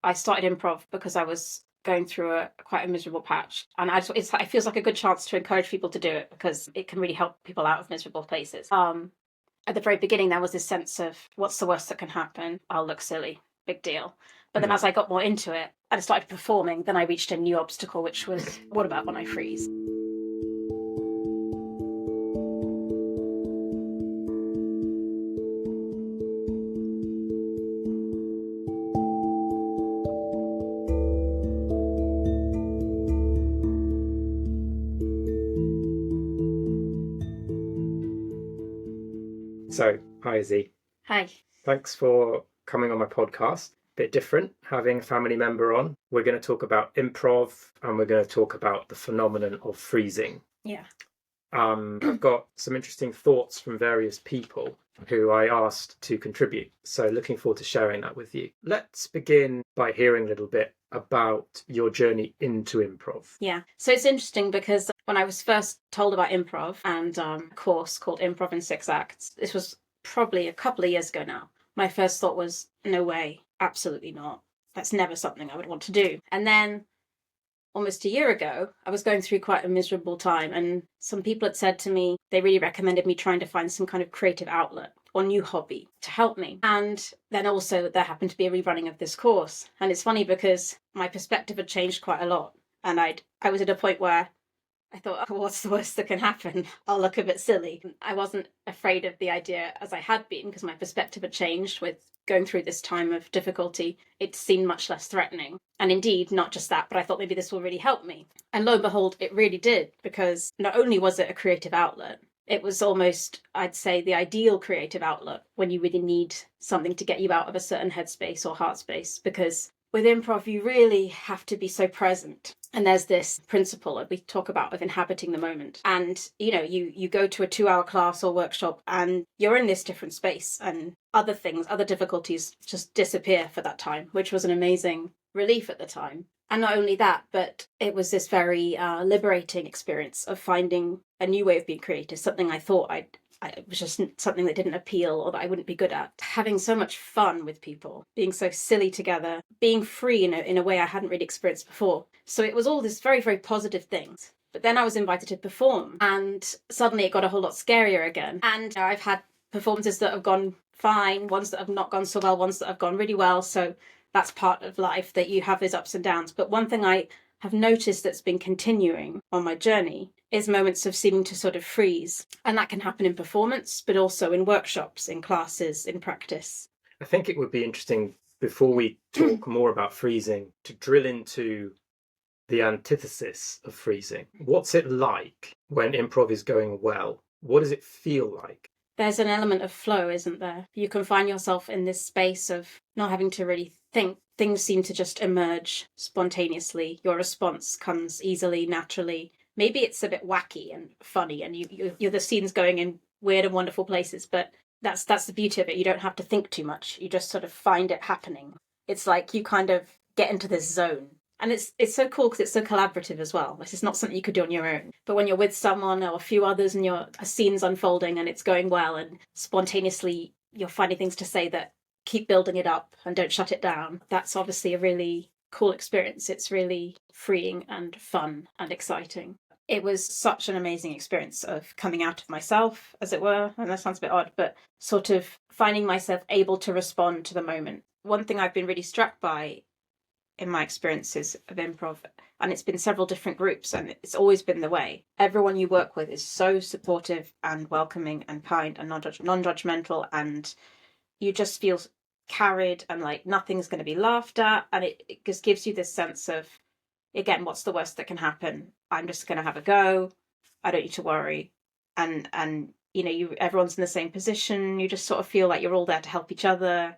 I started improv because I was going through quite a miserable patch, and it feels like a good chance to encourage people to do it because it can really help people out of miserable places. At the very beginning, there was this sense of what's the worst that can happen? I'll look silly, big deal. But then as I got more into it and I started performing, then I reached a new obstacle, which was, what about when I freeze? So, hi Izzy. Hi. Thanks for coming on my podcast. Bit different, having a family member on. We're going to talk about improv and we're going to talk about the phenomenon of freezing. Yeah. I've got some interesting thoughts from various people who I asked to contribute. So looking forward to sharing that with you. Let's begin by hearing a little bit about your journey into improv. Yeah. So it's interesting because when I was first told about improv and a course called Improv in 6 Acts, this was probably a couple of years ago now. My first thought was, no way, absolutely not. That's never something I would want to do. And then almost a year ago, I was going through quite a miserable time, and some people had said to me they really recommended me trying to find some kind of creative outlet or new hobby to help me. And then also there happened to be a rerunning of this course. And it's funny because my perspective had changed quite a lot. And I was at a point where I thought, oh, what's the worst that can happen? I'll look a bit silly. I wasn't afraid of the idea as I had been because my perspective had changed with going through this time of difficulty. It seemed much less threatening. And indeed, not just that, but I thought maybe this will really help me. And lo and behold, it really did, because not only was it a creative outlet, it was almost, I'd say, the ideal creative outlet when you really need something to get you out of a certain headspace or heart space, because with improv, you really have to be so present. And there's this principle that we talk about of inhabiting the moment. And, you go to a 2-hour class or workshop and you're in this different space, and other things, other difficulties just disappear for that time, which was an amazing relief at the time. And not only that, but it was this very liberating experience of finding a new way of being creative, something I thought it was just something that didn't appeal or that I wouldn't be good at. Having so much fun with people, being so silly together, being free in a way I hadn't really experienced before. So it was all this very, very positive things. But then I was invited to perform, and suddenly it got a whole lot scarier again. And I've had performances that have gone fine, ones that have not gone so well, ones that have gone really well. So that's part of life, that you have these ups and downs. But one thing I have noticed that's been continuing on my journey is moments of seeming to sort of freeze. And that can happen in performance, but also in workshops, in classes, in practice. I think it would be interesting, before we talk more about freezing, to drill into the antithesis of freezing. What's it like when improv is going well? What does it feel like? There's an element of flow, isn't there? You can find yourself in this space of not having to really think. Things seem to just emerge spontaneously. Your response comes easily, naturally. Maybe it's a bit wacky and funny, and you're the scene's going in weird and wonderful places, but that's the beauty of it. You don't have to think too much. You just sort of find it happening. It's like you kind of get into this zone. And it's so cool because it's so collaborative as well. This is not something you could do on your own. But when you're with someone or a few others and a scene's unfolding and it's going well, and spontaneously you're finding things to say that keep building it up and don't shut it down, that's obviously a really cool experience. It's really freeing and fun and exciting. It was such an amazing experience of coming out of myself, as it were. And that sounds a bit odd, but sort of finding myself able to respond to the moment. One thing I've been really struck by in my experiences of improv, and it's been several different groups, and it's always been the way. Everyone you work with is so supportive and welcoming and kind and non-judgmental, and you just feel carried and like nothing's going to be laughed at. And it just gives you this sense of, again, what's the worst that can happen? I'm just going to have a go. I don't need to worry. And everyone's in the same position. You just sort of feel like you're all there to help each other.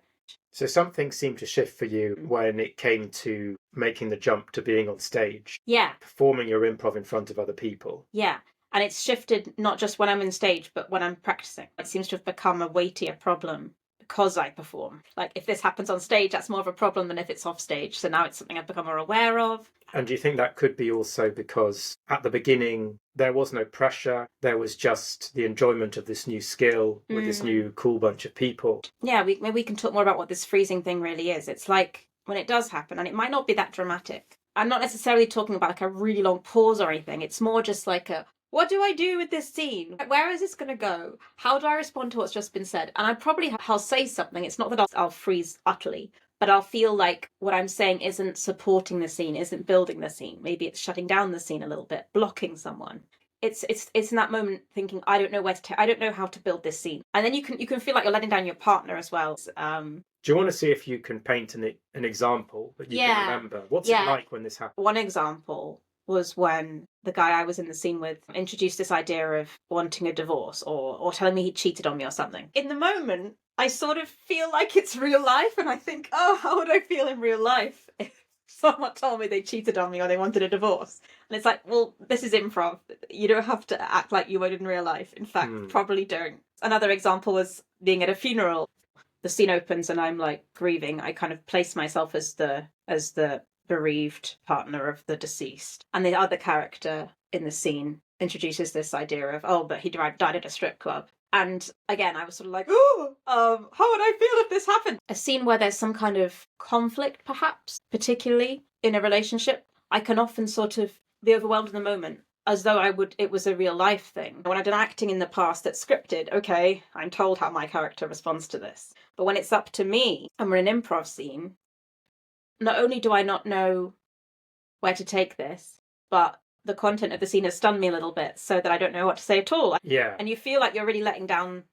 So something seemed to shift for you when it came to making the jump to being on stage. Yeah. Performing your improv in front of other people. Yeah. And it's shifted not just when I'm on stage, but when I'm practicing. It seems to have become a weightier problem because I perform. Like if this happens on stage, that's more of a problem than if it's off stage. So now it's something I've become more aware of. And do you think that could be also because at the beginning, there was no pressure. There was just the enjoyment of this new skill with this new cool bunch of people. Yeah, maybe we can talk more about what this freezing thing really is. It's like when it does happen, and it might not be that dramatic. I'm not necessarily talking about like a really long pause or anything. It's more just like what do I do with this scene? Where is this going to go? How do I respond to what's just been said? And I'll say something. It's not that I'll freeze utterly, but I'll feel like what I'm saying isn't supporting the scene, isn't building the scene. Maybe it's shutting down the scene a little bit, blocking someone. It's in that moment thinking, I don't know I don't know how to build this scene. And then you can feel like you're letting down your partner as well. Do you want to see if you can paint an example that you can remember? What's it like when this happens? One example was when the guy I was in the scene with introduced this idea of wanting a divorce or telling me he cheated on me or something. In the moment, I sort of feel like it's real life, and I think, oh, how would I feel in real life if someone told me they cheated on me or they wanted a divorce? And it's like, well, this is improv. You don't have to act like you would in real life. In fact, probably don't. Another example was being at a funeral. The scene opens and I'm like grieving. I kind of place myself as the bereaved partner of the deceased. And the other character in the scene introduces this idea of, oh, but he died at a strip club. And again, I was sort of like, oh, how would I feel if this happened? A scene where there's some kind of conflict, perhaps, particularly in a relationship, I can often sort of be overwhelmed in the moment, as though it was a real life thing. When I've done acting in the past that's scripted, okay, I'm told how my character responds to this. But when it's up to me and we're in an improv scene, not only do I not know where to take this, but the content of the scene has stunned me a little bit so that I don't know what to say at all. Yeah. And you feel like you're really letting down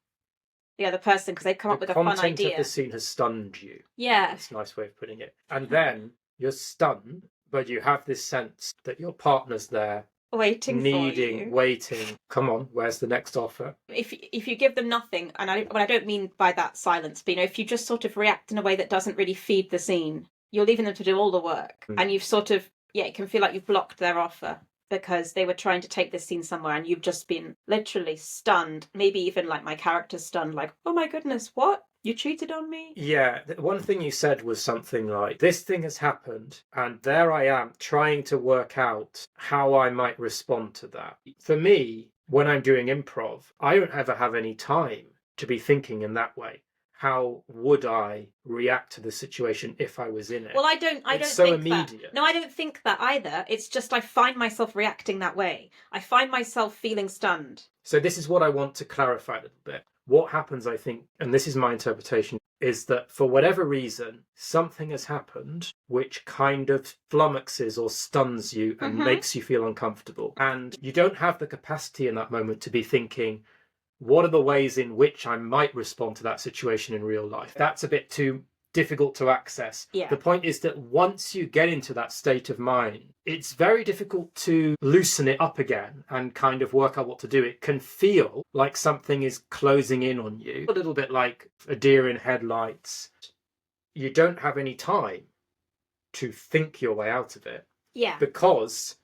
the other person because they've come up with a fun idea. The content of the scene has stunned you. Yeah. That's a nice way of putting it. And then you're stunned, but you have this sense that your partner's there waiting for you. Waiting. Come on, where's the next offer? If you give them nothing, and I don't mean by that silence, but if you just sort of react in a way that doesn't really feed the scene, you're leaving them to do all the work. And you've sort of, it can feel like you've blocked their offer because they were trying to take this scene somewhere and you've just been literally stunned. Maybe even like my character's stunned, like, oh my goodness, what? You cheated on me? Yeah, one thing you said was something like, this thing has happened, and there I am trying to work out how I might respond to that. For me, when I'm doing improv, I don't ever have any time to be thinking in that way. How would I react to the situation if I was in it? Well, I don't so think immediate. that. No, I don't think that either. It's just I find myself reacting that way. I find myself feeling stunned. So this is what I want to clarify a little bit. What happens, I think, and this is my interpretation, is that for whatever reason, something has happened which kind of flummoxes or stuns you and makes you feel uncomfortable. And you don't have the capacity in that moment to be thinking, what are the ways in which I might respond to that situation in real life? That's a bit too difficult to access. Yeah. The point is that once you get into that state of mind, it's very difficult to loosen it up again and kind of work out what to do. It can feel like something is closing in on you, a little bit like a deer in headlights. You don't have any time to think your way out of it. Yeah. Because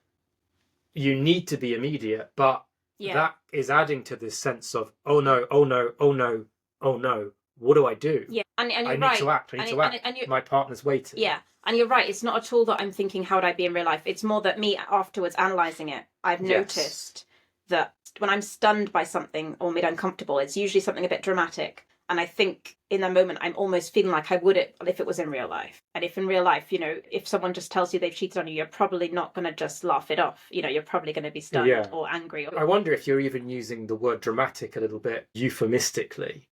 you need to be immediate, but that is adding to this sense of, oh no, oh no, oh no, oh no. What do I do? Yeah, and you're I right. need to act. I need to act. My partner's waiting. Yeah, and you're right. It's not at all that I'm thinking, how would I be in real life? It's more that me afterwards analysing it, I've noticed that when I'm stunned by something or made uncomfortable, it's usually something a bit dramatic. And I think in that moment, I'm almost feeling like I would if it was in real life. And if in real life, if someone just tells you they've cheated on you, you're probably not going to just laugh it off. You're probably going to be stunned or angry. I wonder if you're even using the word dramatic a little bit euphemistically.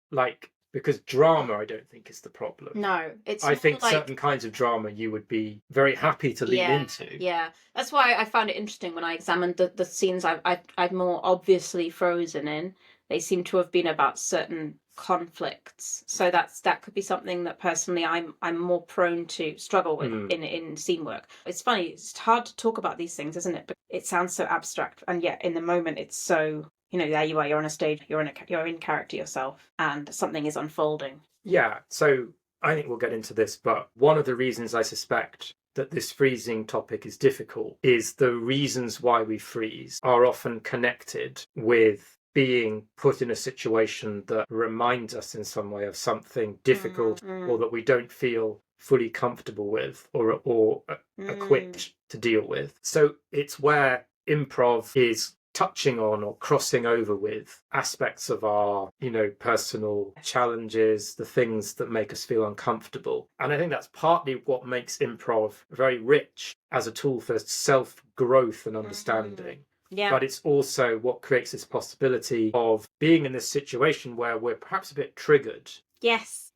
Because drama, I don't think, is the problem. No, I think certain kinds of drama you would be very happy to lean into. Yeah, that's why I found it interesting when I examined the scenes I've more obviously frozen in. They seem to have been about certain conflicts. So that could be something that personally I'm more prone to struggle with in scene work. It's funny, it's hard to talk about these things, isn't it? But it sounds so abstract, and yet in the moment it's so. There you are, you're on a stage, you're in character yourself, and something is unfolding. Yeah, so I think we'll get into this, but one of the reasons I suspect that this freezing topic is difficult is the reasons why we freeze are often connected with being put in a situation that reminds us in some way of something difficult or that we don't feel fully comfortable with or equipped to deal with. So it's where improv is touching on or crossing over with aspects of our, personal challenges, the things that make us feel uncomfortable. And I think that's partly what makes improv very rich as a tool for self-growth and understanding. Yeah. But it's also what creates this possibility of being in this situation where we're perhaps a bit triggered. Yes.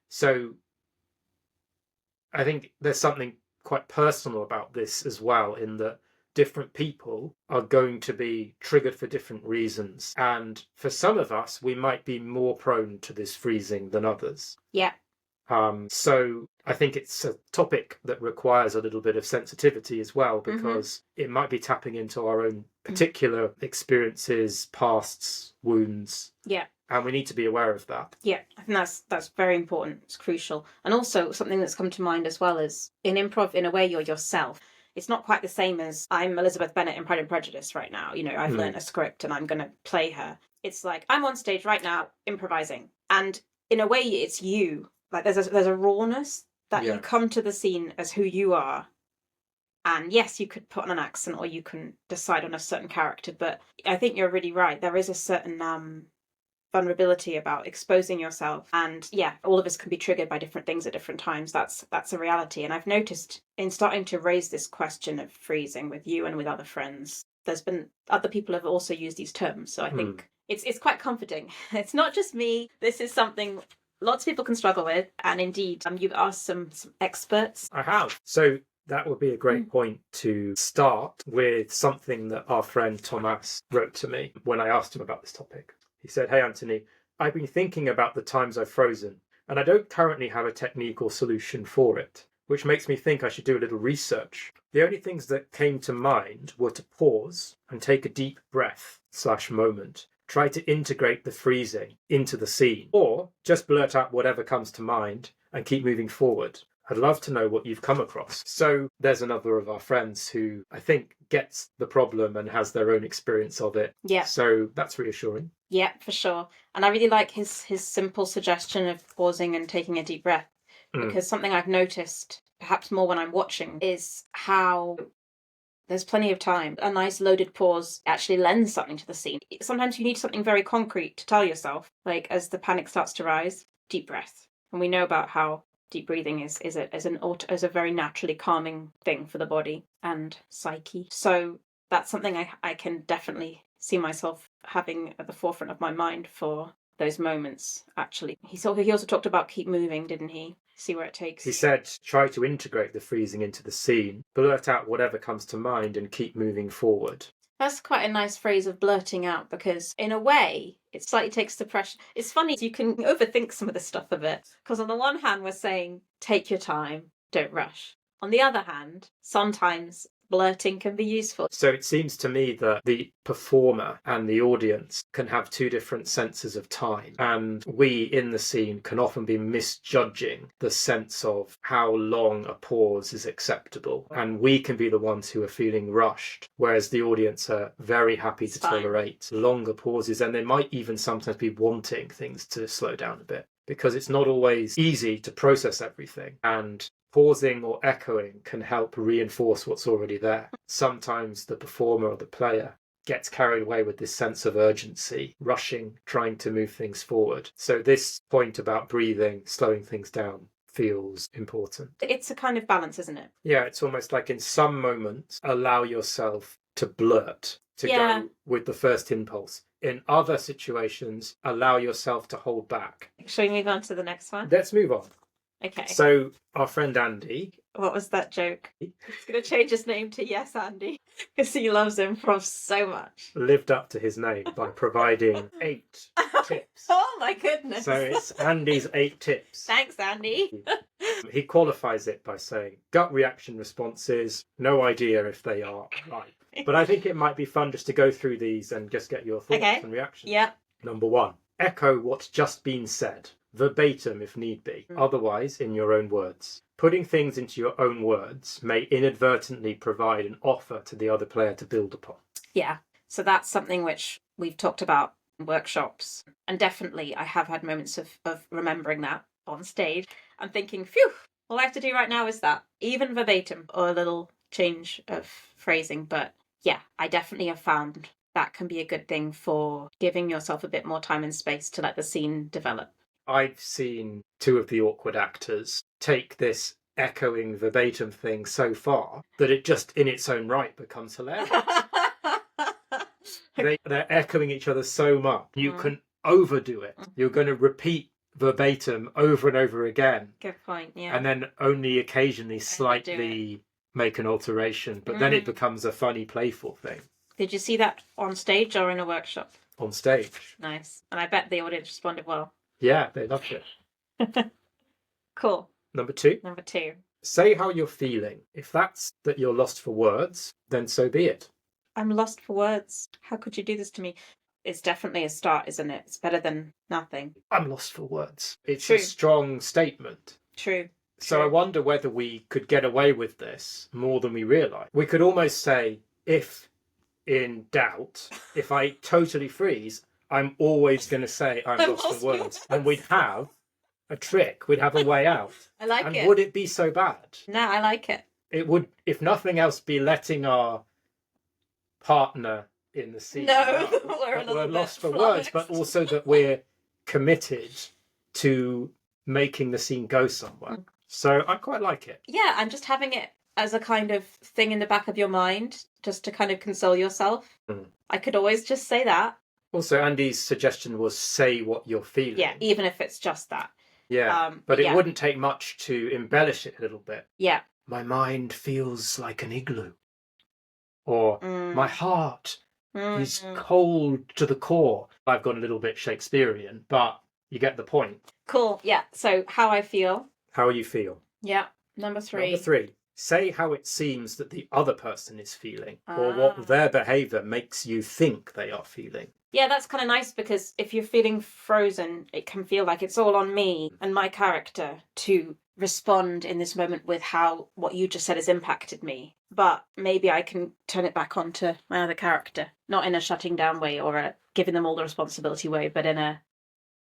So I think there's something quite personal about this as well, in that different people are going to be triggered for different reasons. And for some of us, we might be more prone to this freezing than others. Yeah. So I think it's a topic that requires a little bit of sensitivity as well, because it might be tapping into our own particular experiences, pasts, wounds. Yeah. And we need to be aware of that. Yeah, I think that's very important. It's crucial. And also something that's come to mind as well is in improv, in a way, you're yourself. It's not quite the same as I'm Elizabeth Bennet in Pride and Prejudice right now. I've learned a script and I'm going to play her. It's like I'm on stage right now improvising. And in a way, it's you. Like there's a rawness that you come to the scene as who you are. And yes, you could put on an accent or you can decide on a certain character. But I think you're really right. There is a certain vulnerability about exposing yourself, and all of us can be triggered by different things at different times. That's a reality. And I've noticed in starting to raise this question of freezing with you and with other friends, there's been other people have also used these terms, so I think it's quite comforting. It's not just me. This is something lots of people can struggle with, and indeed you've asked some experts. I have. So that would be a great point to start with something that our friend Tomas wrote to me when I asked him about this topic. He said, "Hey, Anthony, I've been thinking about the times I've frozen, and I don't currently have a technique or solution for it, which makes me think I should do a little research. The only things that came to mind were to pause and take a deep breath/moment, try to integrate the freezing into the scene, or just blurt out whatever comes to mind and keep moving forward. I'd love to know what you've come across." So there's another of our friends who I think gets the problem and has their own experience of it. Yeah. So that's reassuring. Yeah, for sure. And I really like his simple suggestion of pausing and taking a deep breath, because something I've noticed, perhaps more when I'm watching, is how there's plenty of time. A nice loaded pause actually lends something to the scene. Sometimes you need something very concrete to tell yourself, like as the panic starts to rise, deep breath. And we know about how deep breathing is a very naturally calming thing for the body and psyche. So that's something I can definitely see myself having at the forefront of my mind for those moments, actually. He also talked about keep moving, didn't he? See where it takes. He said, try to integrate the freezing into the scene, blurt out whatever comes to mind and keep moving forward. That's quite a nice phrase of blurting out, because in a way, it slightly takes the pressure. It's funny, you can overthink some of the stuff of it, because on the one hand, we're saying, take your time, don't rush. On the other hand, sometimes blurting can be useful. So it seems to me that the performer and the audience can have two different senses of time, and we in the scene can often be misjudging the sense of how long a pause is acceptable, and we can be the ones who are feeling rushed, whereas the audience are very happy to tolerate longer pauses, and they might even sometimes be wanting things to slow down a bit, because it's not always easy to process everything, and pausing or echoing can help reinforce what's already there. Sometimes the performer or the player gets carried away with this sense of urgency, rushing, trying to move things forward. So this point about breathing, slowing things down, feels important. It's a kind of balance, isn't it? Yeah, it's almost like in some moments, allow yourself to blurt, to go with the first impulse. In other situations, allow yourself to hold back. Shall we move on to the next one? Let's move on. Okay. So our friend Andy. What was that joke? He's going to change his name to Yes Andy, because he loves improv so much. Lived up to his name by providing 8 tips. Oh my goodness. So it's Andy's 8 tips. Thanks, Andy. He qualifies it by saying gut reaction responses, no idea if they are right. But I think it might be fun just to go through these and just get your thoughts and reactions. Yeah. Number 1, echo what's just been said. Verbatim if need be, otherwise in your own words. Putting things into your own words may inadvertently provide an offer to the other player to build upon. Yeah, so that's something which we've talked about in workshops, and definitely I have had moments of remembering that on stage and thinking, phew, all I have to do right now is that, even verbatim or a little change of phrasing. But yeah, I definitely have found that can be a good thing for giving yourself a bit more time and space to let the scene develop. I've seen two of the awkward actors take this echoing verbatim thing so far that it just in its own right becomes hilarious. They're echoing each other so much. You can overdo it. You're going to repeat verbatim over and over again. Good point, yeah. And then only occasionally slightly make an alteration, but then it becomes a funny, playful thing. Did you see that on stage or in a workshop? On stage. Nice. And I bet the audience responded well. Yeah, they loved it. Cool. Number 2. Number 2. Say how you're feeling. If that's that you're lost for words, then so be it. I'm lost for words. How could you do this to me? It's definitely a start, isn't it? It's better than nothing. I'm lost for words. It's True. a strong statement. True. So I wonder whether we could get away with this more than we realise. We could almost say, if in doubt, if I totally freeze, I'm always going to say I'm lost for words. And we'd have a trick. We'd have a way out. I like it. And would it be so bad? No, I like it. It would, if nothing else, be letting our partner in the scene know we're lost for words, but also that we're committed to making the scene go somewhere. So I quite like it. Yeah, and just having it as a kind of thing in the back of your mind, just to kind of console yourself. I could always just say that. Also, Andy's suggestion was say what you're feeling. Yeah, even if it's just that. Yeah, but it wouldn't take much to embellish it a little bit. Yeah. My mind feels like an igloo. Or my heart is cold to the core. I've gone a little bit Shakespearean, but you get the point. Cool, yeah. So, how I feel. How you feel. Yeah. Number 3. Number 3. Say how it seems that the other person is feeling, or what their behaviour makes you think they are feeling. Yeah, that's kind of nice, because if you're feeling frozen, it can feel like it's all on me and my character to respond in this moment with how what you just said has impacted me. But maybe I can turn it back onto my other character, not in a shutting down way or a giving them all the responsibility way, but in a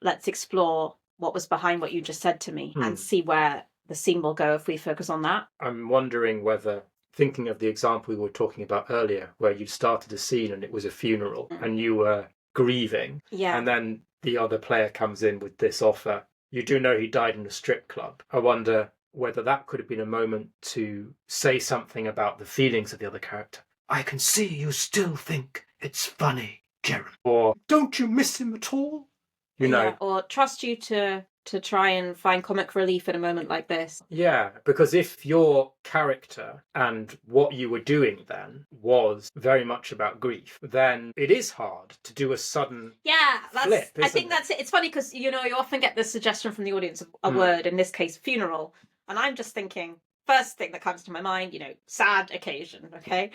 let's explore what was behind what you just said to me and see where the scene will go if we focus on that. I'm wondering whether, thinking of the example we were talking about earlier, where you started a scene and it was a funeral and you were grieving, and then the other player comes in with this offer. You do know he died in a strip club. I wonder whether that could have been a moment to say something about the feelings of the other character. I can see you still think it's funny, Jeremy. Or, don't you miss him at all? You know. Yeah, or trust you to try and find comic relief in a moment like this. Yeah, because if your character and what you were doing then was very much about grief, then it is hard to do a sudden flip, I think that's it. It's funny because, you often get this suggestion from the audience of a word, in this case, funeral. And I'm just thinking, first thing that comes to my mind, sad occasion, okay?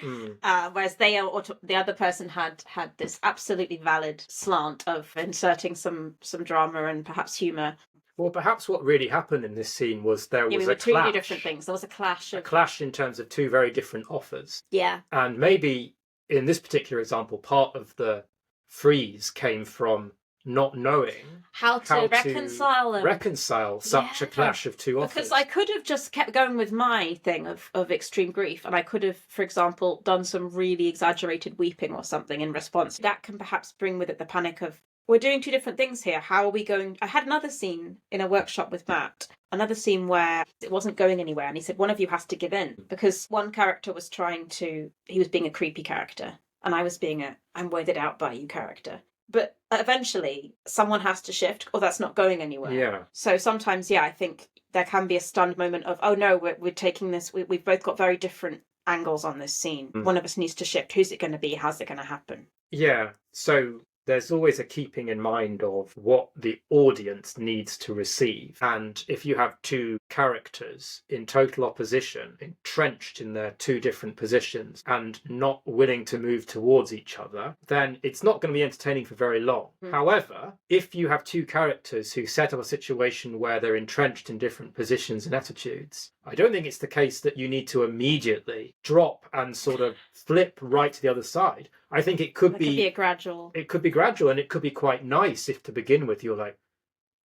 Whereas the other person had this absolutely valid slant of inserting some drama and perhaps humour. Well, perhaps what really happened in this scene was there was a two clash. Different things. There was a clash. A clash in terms of two very different offers. Yeah. And maybe in this particular example, part of the freeze came from not knowing how to reconcile them. Reconcile such a clash of two offers. Because I could have just kept going with my thing of extreme grief, and I could have, for example, done some really exaggerated weeping or something in response. That can perhaps bring with it the panic of, we're doing two different things here. How are we going? I had another scene in a workshop with Matt, another scene where it wasn't going anywhere. And he said, one of you has to give in, because one character was he was being a creepy character. And I was being I'm weirded out by you character. But eventually someone has to shift, or that's not going anywhere. Yeah. So sometimes, I think there can be a stunned moment of, oh no, we're taking this. We've both got very different angles on this scene. One of us needs to shift. Who's it going to be? How's it going to happen? Yeah. So there's always a keeping in mind of what the audience needs to receive. And if you have two characters in total opposition, entrenched in their two different positions and not willing to move towards each other, then it's not going to be entertaining for very long. However, if you have two characters who set up a situation where they're entrenched in different positions and attitudes, I don't think it's the case that you need to immediately drop and sort of flip right to the other side. I think it could be a gradual. It could be gradual, and it could be quite nice if to begin with you're like,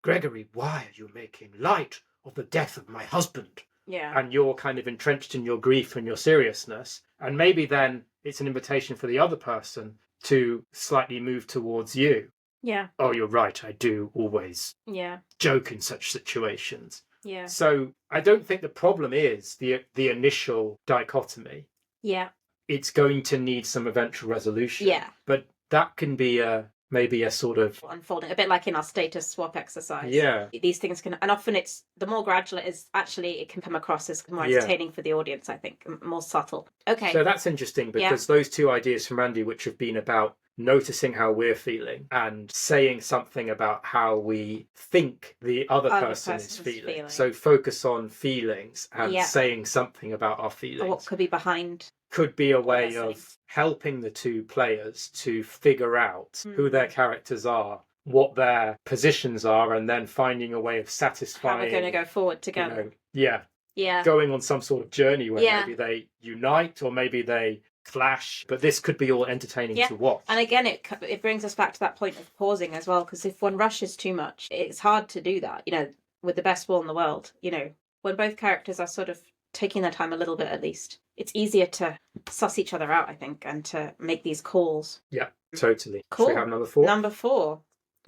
Gregory, why are you making light of the death of my husband? Yeah. and you're kind of entrenched in your grief and your seriousness. And maybe then it's an invitation for the other person to slightly move towards you. Yeah. Oh, you're right. I do always Yeah. joke in such situations. Yeah. So I don't think the problem is the initial dichotomy. Yeah. It's going to need some eventual resolution. Yeah. But that can be maybe a sort of unfolding, a bit like in our status swap exercise. Yeah. These things can, and often it's, the more gradual it is, actually it can come across as more entertaining for the audience, I think, more subtle. Okay. So that's interesting because those two ideas from Andy, which have been about noticing how we're feeling and saying something about how we think the other person is feeling. So focus on feelings and saying something about our feelings. Or what could be behind. Could be a way of helping the two players to figure out who their characters are, what their positions are, and then finding a way of satisfying. How we're going to go forward together. Going on some sort of journey where maybe they unite or maybe they clash, but this could be all entertaining to watch. And again, it brings us back to that point of pausing as well, because if one rushes too much, it's hard to do that, with the best will in the world. When both characters are sort of taking their time a little bit at least, it's easier to suss each other out, I think, and to make these calls. Yeah, totally. Cool. Should we have number 4? Number 4.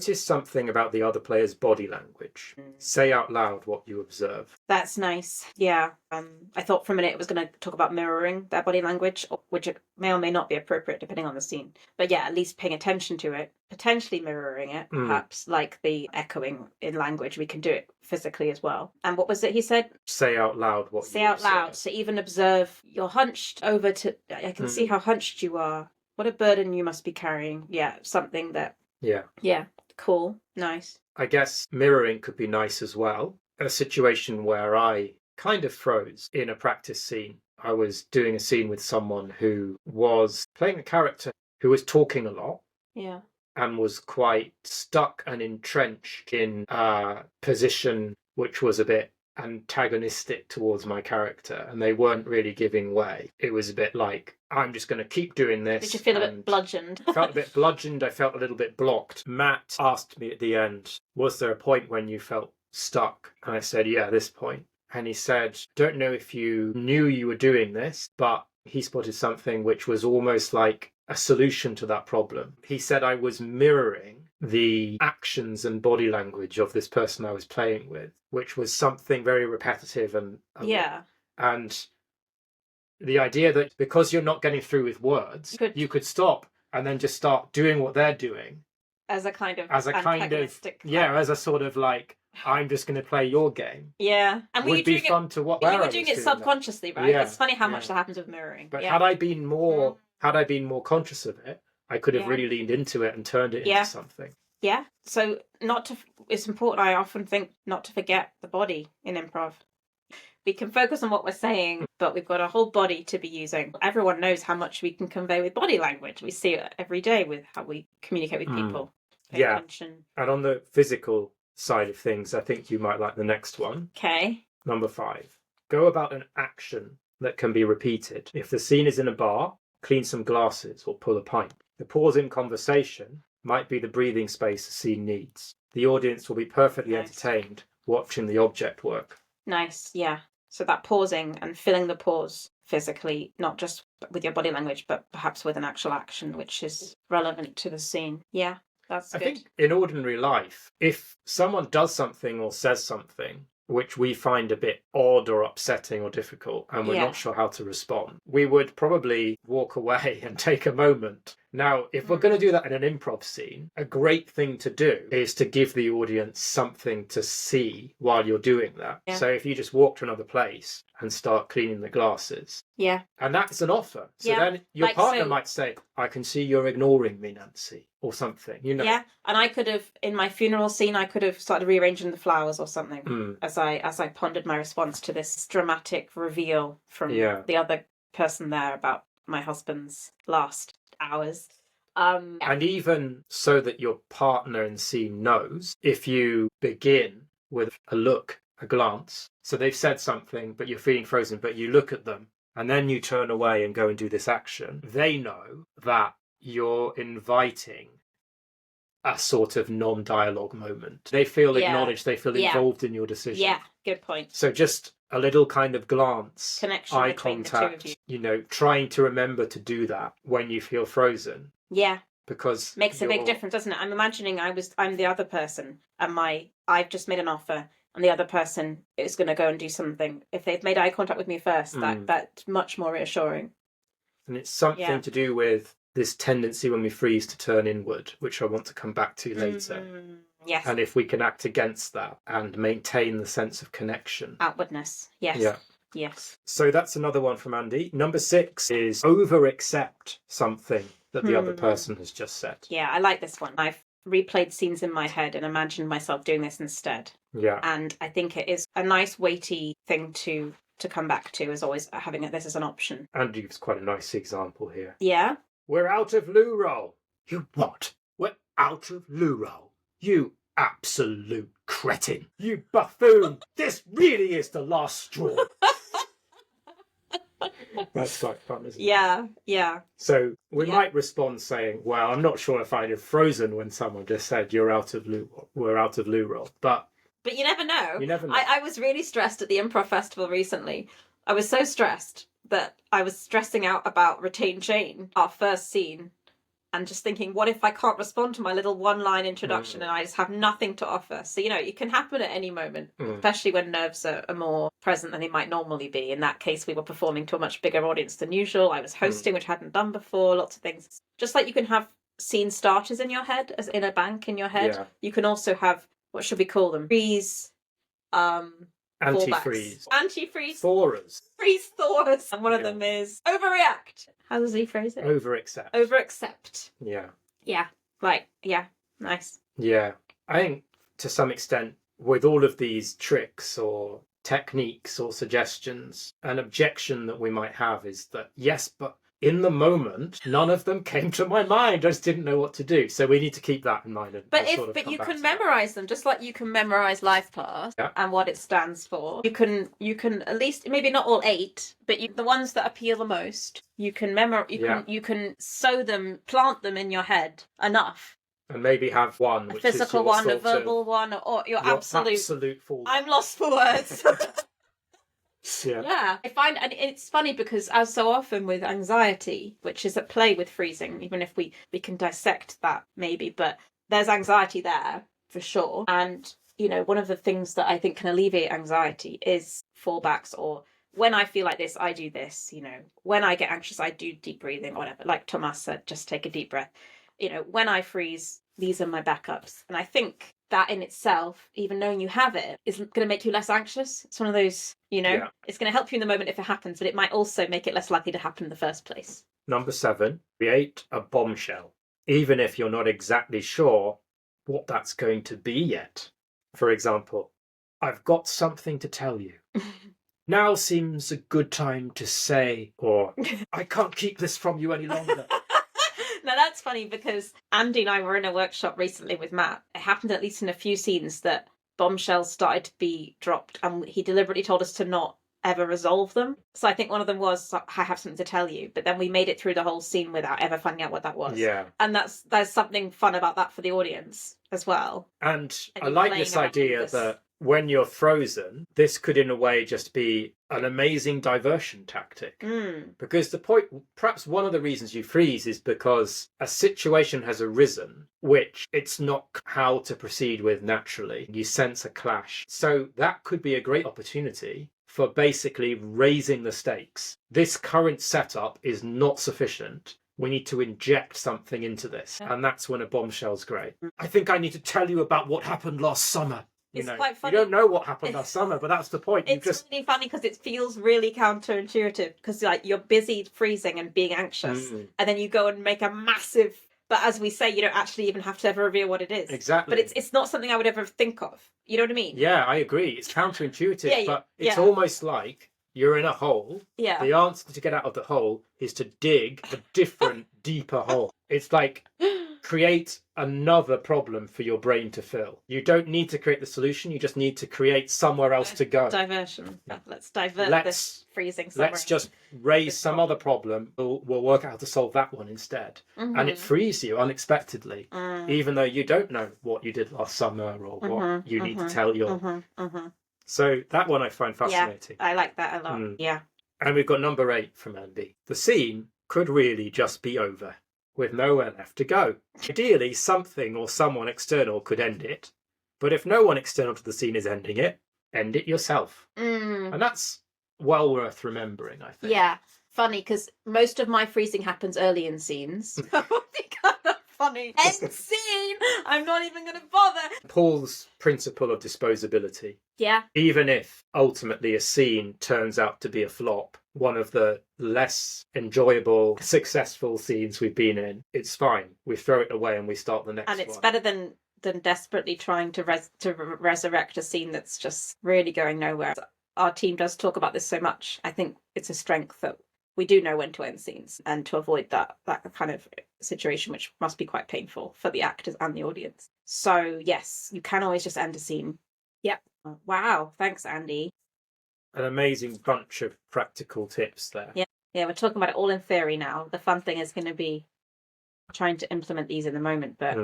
Notice something about the other player's body language. Say out loud what you observe. That's nice. Yeah. I thought for a minute it was going to talk about mirroring their body language, which may or may not be appropriate depending on the scene. But yeah, at least paying attention to it, potentially mirroring it, perhaps, like the echoing in language. We can do it physically as well. And what was it he said? Say out loud what Say out loud. So even observe, you're hunched over to, I can see how hunched you are. What a burden you must be carrying. Yeah, something that. Yeah. Cool. Nice. I guess mirroring could be nice as well. A situation where I kind of froze in a practice scene. I was doing a scene with someone who was playing a character who was talking a lot. Yeah. And was quite stuck and entrenched in a position which was a bit antagonistic towards my character, and they weren't really giving way. It was a bit like, I'm just going to keep doing this. Did you feel a bit bludgeoned? I felt a bit bludgeoned. I felt a little bit blocked. Matt asked me at the end, was there a point when you felt stuck? And I said, yeah, this point. And he said, don't know if you knew you were doing this, but he spotted something which was almost like a solution to that problem. He said I was mirroring the actions and body language of this person I was playing with, which was something very repetitive and the idea that because you're not getting through with words, you could stop and then just start doing what they're doing as a kind of as a sort of like, I'm just going to play your game. Yeah, and would be fun to watch. You were doing it subconsciously, right? It's funny how much that happens with mirroring. But had I been more conscious of it, I could have really leaned into it and turned it into something. Yeah. So it's important, I often think, not to forget the body in improv. We can focus on what we're saying, but we've got a whole body to be using. Everyone knows how much we can convey with body language. We see it every day with how we communicate with people. Attention. And on the physical side of things, I think you might like the next one. Okay. Number 5. Go about an action that can be repeated. If the scene is in a bar, clean some glasses or pull a pint. The pause in conversation might be the breathing space the scene needs. The audience will be perfectly entertained watching the object work. Nice, yeah. So that pausing and filling the pause physically, not just with your body language, but perhaps with an actual action which is relevant to the scene. Yeah, that's good. I think in ordinary life, if someone does something or says something which we find a bit odd or upsetting or difficult, and we're not sure how to respond, we would probably walk away and take a moment. Now, if we're going to do that in an improv scene, a great thing to do is to give the audience something to see while you're doing that. Yeah. So if you just walk to another place and start cleaning the glasses. Yeah. And that's an offer. So then your partner might say, I can see you're ignoring me, Nancy, or something, Yeah. And I could have, in my funeral scene, I could have started rearranging the flowers or something as I pondered my response to this dramatic reveal from the other person there about my husband's last hours. And even so that your partner in scene knows, if you begin with a look, a glance, so they've said something, but you're feeling frozen, but you look at them, and then you turn away and go and do this action, they know that you're inviting a sort of non-dialogue moment. They feel acknowledged, they feel involved in your decision. Yeah, good point. So just a little kind of glance, connection eye between the contact, two of you. Trying to remember to do that when you feel frozen. Yeah. Because makes a big difference, doesn't it? I'm imagining I'm the other person and I've just made an offer and the other person is going to go and do something. If they've made eye contact with me first, that's much more reassuring. And it's something to do with this tendency when we freeze to turn inward, which I want to come back to later. Yes. And if we can act against that and maintain the sense of connection. Outwardness. Yes. Yeah. Yes. So that's another one from Andy. Number 6 is over-accept something that the other person has just said. Yeah, I like this one. I've replayed scenes in my head and imagined myself doing this instead. Yeah. And I think it is a nice weighty thing to come back to, is always having this as an option. Andy gives quite a nice example here. Yeah? We're out of loo roll. You what? We're out of loo roll. You absolute cretin. You buffoon. This really is the last straw. That's quite fun, isn't it? Yeah. So we might respond saying, well, I'm not sure if I'd have frozen when someone just said, we're out of loo roll. But you never know. You never know. I was really stressed at the Improv Festival recently. I was so stressed that I was stressing out about Retain Chain, our first scene, and just thinking, what if I can't respond to my little one-line introduction and I just have nothing to offer? So, it can happen at any moment, especially when nerves are more present than they might normally be. In that case, we were performing to a much bigger audience than usual. I was hosting, which I hadn't done before, lots of things. Just like you can have scene starters in your head, as in a bank in your head, you can also have, what should we call them? Freeze, anti-freeze. Anti-freeze. Thawers. Freeze Thawers. And one of them is overreact. How does he phrase it? Over-accept. Over-accept. Yeah. Yeah. Right. Yeah. Nice. Yeah. I think to some extent, with all of these tricks or techniques or suggestions, an objection that we might have is that, yes, but in the moment, none of them came to my mind. I just didn't know what to do. So we need to keep that in mind. But you can memorize them, just like you can memorize Life Class and what it stands for. You can at least, maybe not all 8, but the ones that appeal the most, you can you can sow them, plant them in your head enough. And maybe have one, which physical is one, a verbal one, or your absolute full. I'm lost for words. Yeah. I find, and it's funny because as so often with anxiety, which is at play with freezing, even if we can dissect that maybe, but there's anxiety there for sure. And, one of the things that I think can alleviate anxiety is fallbacks, or when I feel like this, I do this, when I get anxious, I do deep breathing or whatever. Like Tomas said, just take a deep breath. When I freeze, these are my backups. And I think that in itself, even knowing you have it, is going to make you less anxious. It's one of those, it's going to help you in the moment if it happens, but it might also make it less likely to happen in the first place. Number 7, create a bombshell, even if you're not exactly sure what that's going to be yet. For example, I've got something to tell you. Now seems a good time to say, or I can't keep this from you any longer. Now that's funny because Andy and I were in a workshop recently with Matt. It happened at least in a few scenes that bombshells started to be dropped and he deliberately told us to not ever resolve them. So I think one of them was, I have something to tell you, but then we made it through the whole scene without ever finding out what that was. Yeah. And there's something fun about that for the audience as well. And I like this idea that when you're frozen, this could in a way just be an amazing diversion tactic. Because the point, perhaps one of the reasons you freeze is because a situation has arisen which it's not how to proceed with naturally. You sense a clash. So that could be a great opportunity for basically raising the stakes. This current setup is not sufficient. We need to inject something into this. And that's when a bombshell's great. I think I need to tell you about what happened last summer. It's quite funny. You don't know what happened last summer, but that's the point. It's really funny because it feels really counterintuitive because you're busy freezing and being anxious, and then you go and make a massive. But as we say, you don't actually even have to ever reveal what it is. Exactly. But it's not something I would ever think of. You know what I mean? Yeah, I agree. It's counterintuitive, but it's almost like you're in a hole. Yeah. The answer to get out of the hole is to dig a different, deeper hole. It's like create another problem for your brain to fill. You don't need to create the solution, you just need to create somewhere else to go. Diversion. Let's divert this freezing somewhere. Let's just raise some other problem. We'll work out how to solve that one instead. And it frees you unexpectedly, even though you don't know what you did last summer or what you need to tell your... So that one I find fascinating. Yeah, I like that a lot. Yeah. And we've got number 8 from Andy. The scene could really just be over, with nowhere left to go. Ideally, something or someone external could end it, but if no one external to the scene is ending it, end it yourself. And that's well worth remembering, I think. Yeah, funny, because most of my freezing happens early in scenes. So it would be kind of funny. End scene! I'm not even going to bother. Paul's principle of disposability. Yeah. Even if ultimately a scene turns out to be a flop, one of the less enjoyable, successful scenes we've been in, it's fine. We throw it away and we start the next one. And it's better than desperately trying to resurrect a scene that's just really going nowhere. Our team does talk about this so much. I think it's a strength that we do know when to end scenes and to avoid that kind of situation, which must be quite painful for the actors and the audience. So yes, you can always just end a scene. Yep. Wow. Thanks, Andy. An amazing bunch of practical tips there. Yeah, we're talking about it all in theory now. The fun thing is going to be trying to implement these in the moment. But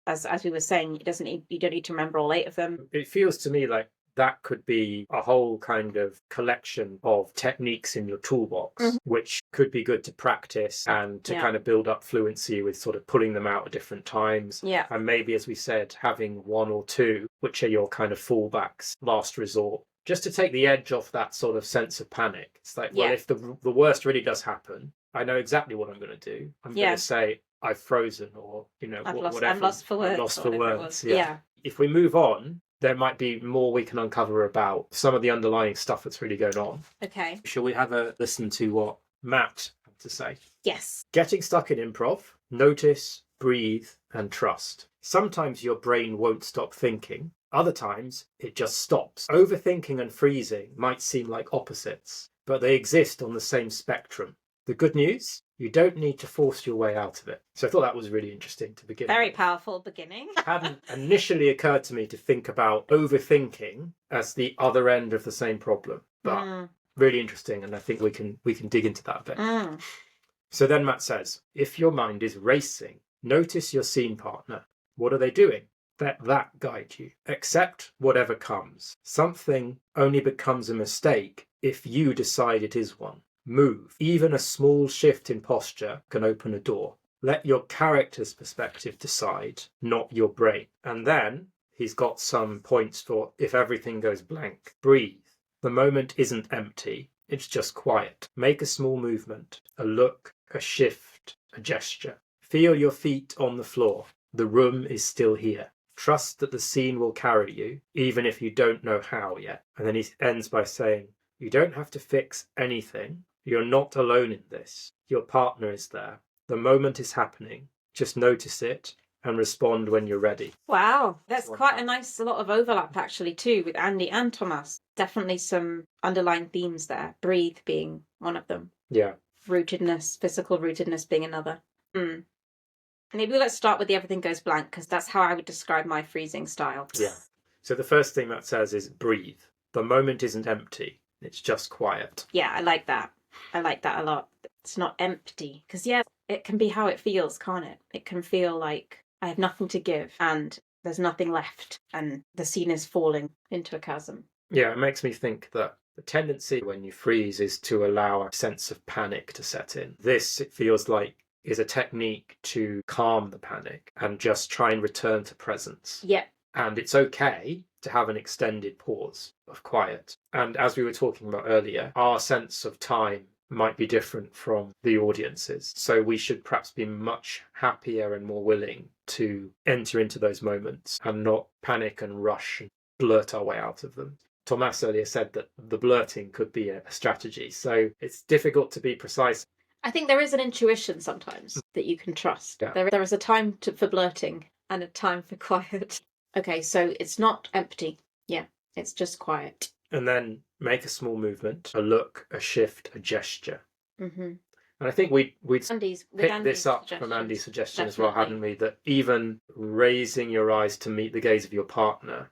as we were saying, you don't need to remember all 8 of them. It feels to me like that could be a whole kind of collection of techniques in your toolbox, which could be good to practice and to kind of build up fluency with sort of pulling them out at different times. Yeah. And maybe, as we said, having 1 or 2, which are your kind of fallbacks, last resort, just to take the edge off that sort of sense of panic. It's like, well, if the worst really does happen, I know exactly what I'm going to do. I'm going to say, I've frozen, or, whatever. I'm lost for words. I'm lost for words. Yeah. If we move on, there might be more we can uncover about some of the underlying stuff that's really going on. Okay. Shall we have a listen to what Matt had to say? Yes. Getting stuck in improv, notice, breathe, and trust. Sometimes your brain won't stop thinking. Other times, it just stops. Overthinking and freezing might seem like opposites, but they exist on the same spectrum. The good news? You don't need to force your way out of it. So I thought that was really interesting to begin Very with. powerful beginning. It hadn't initially occurred to me to think about overthinking as the other end of the same problem, but really interesting, and I think we can dig into that a bit. So then Matt says, if your mind is racing, notice your scene partner. What are they doing? Let that guide you. Accept whatever comes. Something only becomes a mistake if you decide it is one. Move. Even a small shift in posture can open a door. Let your character's perspective decide, not your brain. And then he's got some points for if everything goes blank. Breathe. The moment isn't empty. It's just quiet. Make a small movement, a look, a shift, a gesture. Feel your feet on the floor. The room is still here. Trust that the scene will carry you, even if you don't know how yet. And then he ends by saying, you don't have to fix anything. You're not alone in this. Your partner is there. The moment is happening. Just notice it and respond when you're ready. Wow, that's quite a lot of overlap actually too with Andy and Tomas. Definitely some underlying themes there. Breathe being one of them. Yeah. Rootedness, physical rootedness being another. Maybe let's start with the everything goes blank, because that's how I would describe my freezing style. Yeah. So the first thing that says is breathe. The moment isn't empty. It's just quiet. Yeah, I like that. I like that a lot. It's not empty. Because, yeah, it can be how it feels, can't it? It can feel like I have nothing to give and there's nothing left and the scene is falling into a chasm. Yeah, it makes me think that the tendency when you freeze is to allow a sense of panic to set in. This, it feels like, is a technique to calm the panic and just try and return to presence. Yeah. And it's okay to have an extended pause of quiet. And as we were talking about earlier, our sense of time might be different from the audience's. So we should perhaps be much happier and more willing to enter into those moments and not panic and rush and blurt our way out of them. Tomas earlier said that the blurting could be a strategy. So it's difficult to be precise. I think there is an intuition sometimes that you can trust. Yeah. There is a time for blurting and a time for quiet. Okay, so it's not empty. Yeah, it's just quiet. And then make a small movement, a look, a shift, a gesture. Mm-hmm. And I think we'd With picked Andy's this up from suggestions, Andy's suggestion as well, definitely. hadn't we? That even raising your eyes to meet the gaze of your partner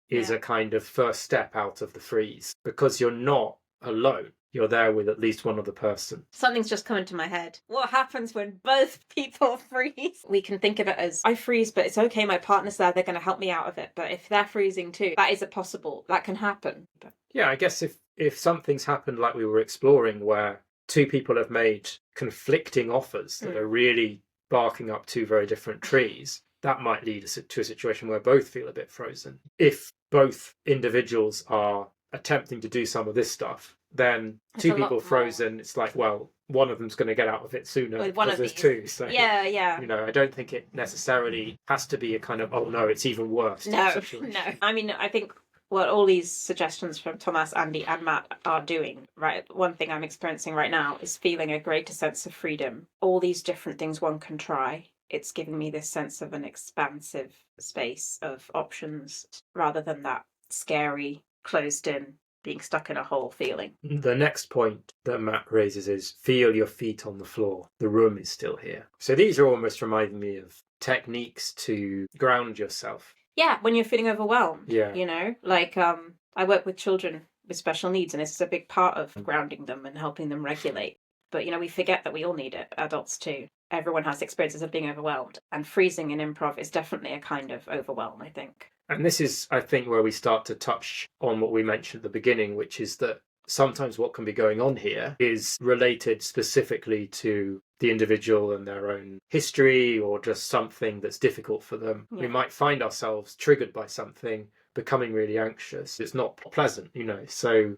is Yeah. a kind of first step out of the freeze, because you're not alone. You're there with at least one other person. Something's just come into my head. What happens when both people freeze? We can think of it as, I freeze, but it's okay, my partner's there, they're going to help me out of it. But if they're freezing too, that is possible. That can happen. But Yeah, I guess if something's happened like we were exploring, where two people have made conflicting offers that are really barking up two very different trees, that might lead us to a situation where both feel a bit frozen. If both individuals are attempting to do some of this stuff, then It's two a lot people more. frozen, it's like, well, one of them's going to get out of it sooner With one because of there's these. two. So, Yeah. you know, I don't think it necessarily has to be a kind of, oh no, it's even worse No. situation. I mean, I think what all these suggestions from Tomas, Andy, and Matt are doing, right? One thing I'm experiencing right now is feeling a greater sense of freedom. All these different things one can try. It's giving me this sense of an expansive space of options rather than that scary, closed in, being stuck in a hole feeling. The next point that Matt raises is feel your feet on the floor. The room is still here. So these are almost reminding me of techniques to ground yourself. Yeah, when you're feeling overwhelmed. Yeah. You know, like I work with children with special needs, and this is a big part of grounding them and helping them regulate. But, you know, we forget that we all need it, adults too. Everyone has experiences of being overwhelmed, and freezing in improv is definitely a kind of overwhelm, I think. And this is, I think, where we start to touch on what we mentioned at the beginning, which is that sometimes what can be going on here is related specifically to the individual and their own history, or just something that's difficult for them. Yeah. We might find ourselves triggered by something, becoming really anxious. It's not pleasant, you know. So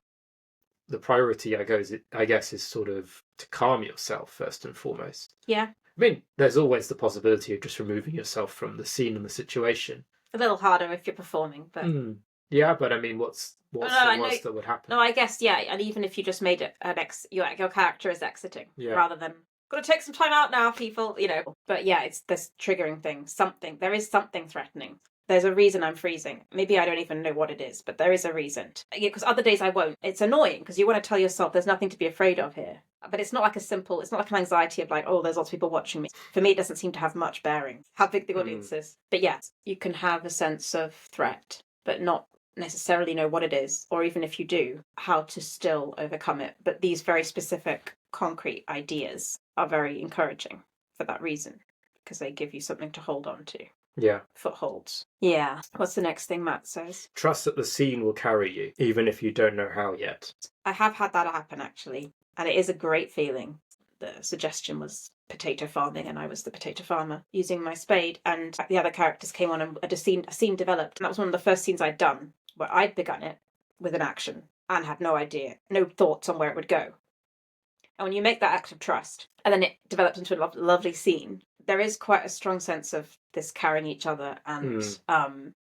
the priority, I guess, is sort of to calm yourself first and foremost. Yeah. I mean, there's always the possibility of just removing yourself from the scene and the situation. A little harder if you're performing, but yeah, but I mean, what's the worst that would happen? no, I guess yeah, and even if you just made it your character is exiting rather than gotta take some time out now, people, you know. But yeah, it's this triggering thing. There is something threatening. There's a reason I'm freezing. Maybe I don't even know what it is, but there is a reason. Because other days I won't. It's annoying because you want to tell yourself there's nothing to be afraid of here. But it's not like it's not like an anxiety of like, oh, there's lots of people watching me. For me, it doesn't seem to have much bearing how big the audience is. But yes, you can have a sense of threat, but not necessarily know what it is, or even if you do, how to still overcome it. But these very specific, concrete ideas are very encouraging for that reason, because they give you something to hold on to. Yeah. Footholds. Yeah. What's the next thing Matt says? Trust that the scene will carry you, even if you don't know how yet. I have had that happen, actually, and it is a great feeling. The suggestion was potato farming, and I was the potato farmer using my spade, and the other characters came on and a scene developed. And that was one of the first scenes I'd done, where I'd begun it with an action and had no idea, no thoughts on where it would go. And when you make that act of trust, and then it develops into a lovely scene, there is quite a strong sense of this carrying each other and